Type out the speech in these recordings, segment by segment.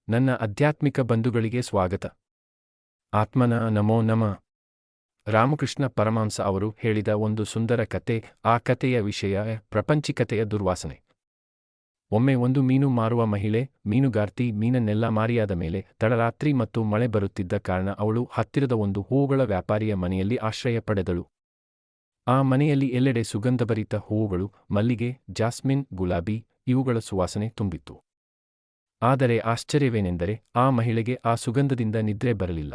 ನನ್ನ ಆಧ್ಯಾತ್ಮಿಕ ಬಂಧುಗಳಿಗೆ ಸ್ವಾಗತ. ಆತ್ಮನ ನಮೋ ನಮಃ. ರಾಮಕೃಷ್ಣ ಪರಮಹಂಸ ಅವರು ಹೇಳಿದ ಒಂದು ಸುಂದರ ಕತೆ. ಆ ಕತೆಯ ವಿಷಯ ಪ್ರಪಂಚಿಕತೆಯ ದುರ್ವಾಸನೆ. ಒಮ್ಮೆ ಒಂದು ಮೀನು ಮಾರುವ ಮಹಿಳೆ, ಮೀನುಗಾರ್ತಿ, ಮೀನನ್ನೆಲ್ಲ ಮಾರಿಯಾದ ಮೇಲೆ ತಡರಾತ್ರಿ ಮತ್ತು ಮಳೆ ಬರುತ್ತಿದ್ದ ಕಾರಣ ಅವಳು ಹತ್ತಿರದ ಒಂದು ಹೂವುಗಳ ವ್ಯಾಪಾರಿಯ ಮನೆಯಲ್ಲಿ ಆಶ್ರಯ ಪಡೆದಳು. ಆ ಮನೆಯಲ್ಲಿ ಎಲ್ಲೆಡೆ ಸುಗಂಧಭರಿತ ಹೂವುಗಳು, ಮಲ್ಲಿಗೆ, ಜಾಸ್ಮಿನ್, ಗುಲಾಬಿ ಇವುಗಳ ಸುವಾಸನೆ ತುಂಬಿತ್ತು. ಆದರೆ ಆಶ್ಚರ್ಯವೇನೆಂದರೆ ಆ ಮಹಿಳೆಗೆ ಆ ಸುಗಂಧದಿಂದ ನಿದ್ರೆ ಬರಲಿಲ್ಲ.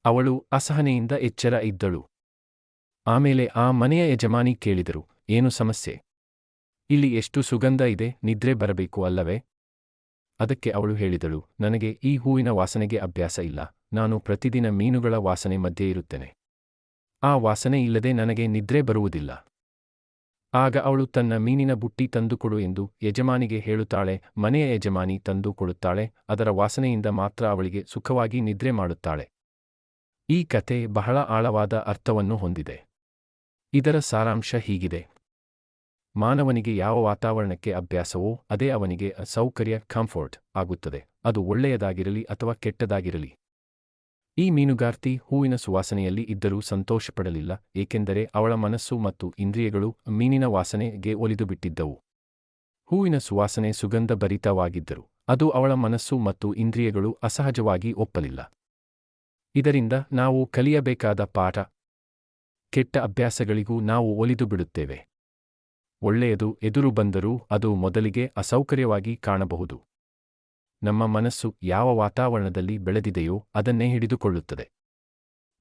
ಅವಳು ಅಸಹನೆಯಿಂದ ಎಚ್ಚರ ಇದ್ದಳು. ಆಮೇಲೆ ಆ ಮನೆಯ ಯಜಮಾನಿ ಕೇಳಿದರು, ಏನು ಸಮಸ್ಯೆ? ಇಲ್ಲಿ ಎಷ್ಟು ಸುಗಂಧ ಇದೆ, ನಿದ್ರೆ ಬರಬೇಕು ಅಲ್ಲವೇ? ಅದಕ್ಕೆ ಅವಳು ಹೇಳಿದಳು, ನನಗೆ ಈ ಹೂವಿನ ವಾಸನೆಗೆ ಅಭ್ಯಾಸ ಇಲ್ಲ. ನಾನು ಪ್ರತಿದಿನ ಮೀನುಗಳ ವಾಸನೆ ಮಧ್ಯೆ ಇರುತ್ತೇನೆ. ಆ ವಾಸನೆ ಇಲ್ಲದೆ ನನಗೆ ನಿದ್ರೆ ಬರುವುದಿಲ್ಲ. ಆಗ ಅವಳು ತನ್ನ ಮೀನಿನ ಬುಟ್ಟಿ ತಂದುಕೊಡು ಎಂದು ಯಜಮಾನಿಗೆ ಹೇಳುತ್ತಾಳೆ. ಮನೆಯ ಯಜಮಾನಿ ತಂದು ಕೊಡುತ್ತಾಳೆ. ಅದರ ವಾಸನೆಯಿಂದ ಮಾತ್ರ ಅವಳಿಗೆ ಸುಖವಾಗಿ ನಿದ್ರೆ ಮಾಡುತ್ತಾಳೆ. ಈ ಕತೆ ಬಹಳ ಆಳವಾದ ಅರ್ಥವನ್ನು ಹೊಂದಿದೆ. ಇದರ ಸಾರಾಂಶ ಹೀಗಿದೆ. ಮಾನವನಿಗೆ ಯಾವ ವಾತಾವರಣಕ್ಕೆ ಅಭ್ಯಾಸವೋ ಅದೇ ಅವನಿಗೆ ಸೌಕರ್ಯ, ಕಂಫರ್ಟ್ ಆಗುತ್ತದೆ. ಅದು ಒಳ್ಳೆಯದಾಗಿರಲಿ ಅಥವಾ ಕೆಟ್ಟದಾಗಿರಲಿ. ಈ ಮೀನುಗಾರ್ತಿ ಹೂವಿನ ಸುವಾಸನೆಯಲ್ಲಿ ಇದ್ದರೂ ಸಂತೋಷಪಡಲಿಲ್ಲ, ಏಕೆಂದರೆ ಅವಳ ಮನಸ್ಸು ಮತ್ತು ಇಂದ್ರಿಯಗಳು ಮೀನಿನ ವಾಸನೆಗೆ ಒಲಿದುಬಿಟ್ಟಿದ್ದವು. ಹೂವಿನ ಸುವಾಸನೆ ಸುಗಂಧಭರಿತವಾಗಿದ್ದರೂ ಅದು ಅವಳ ಮನಸ್ಸು ಮತ್ತು ಇಂದ್ರಿಯಗಳು ಅಸಹಜವಾಗಿ ಒಪ್ಪಲಿಲ್ಲ. ಇದರಿಂದ ನಾವು ಕಲಿಯಬೇಕಾದ ಪಾಠ: ಕೆಟ್ಟ ಅಭ್ಯಾಸಗಳಿಗೂ ನಾವು ಒಲಿದು ಬಿಡುತ್ತೇವೆ. ಒಳ್ಳೆಯದು ಎದುರು ಬಂದರೂ ಅದು ಮೊದಲಿಗೆ ಅಸೌಕರ್ಯವಾಗಿ ಕಾಣಬಹುದು. ನಮ್ಮ ಮನಸ್ಸು ಯಾವ ವಾತಾವರಣದಲ್ಲಿ ಬೆಳೆದಿದೆಯೋ ಅದನ್ನೇ ಹಿಡಿದುಕೊಳ್ಳುತ್ತದೆ.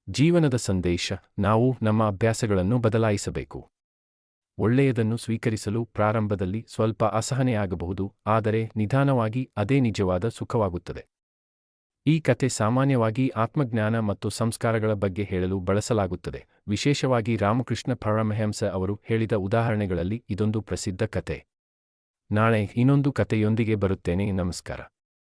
ಜೀವನದ ಸಂದೇಶ: ನಾವು ನಮ್ಮ ಅಭ್ಯಾಸಗಳನ್ನು ಬದಲಾಯಿಸಬೇಕು. ಒಳ್ಳೆಯದನ್ನು ಸ್ವೀಕರಿಸಲು ಪ್ರಾರಂಭದಲ್ಲಿ ಸ್ವಲ್ಪ ಅಸಹನೆಯಾಗಬಹುದು, ಆದರೆ ನಿಧಾನವಾಗಿ ಅದೇ ನಿಜವಾದ ಸುಖವಾಗುತ್ತದೆ. ಈ ಕತೆ ಸಾಮಾನ್ಯವಾಗಿ ಆತ್ಮಜ್ಞಾನ ಮತ್ತು ಸಂಸ್ಕಾರಗಳ ಬಗ್ಗೆ ಹೇಳಲು ಬಳಸಲಾಗುತ್ತದೆ. ವಿಶೇಷವಾಗಿ ರಾಮಕೃಷ್ಣ ಪರಮಹಂಸ ಅವರು ಹೇಳಿದ ಉದಾಹರಣೆಗಳಲ್ಲಿ ಇದೊಂದು ಪ್ರಸಿದ್ಧ ಕತೆ. ನಾಳೆ ಇನ್ನೊಂದು ಕತೆಯೊಂದಿಗೆ ಬರುತ್ತೇನೆ. ನಮಸ್ಕಾರ.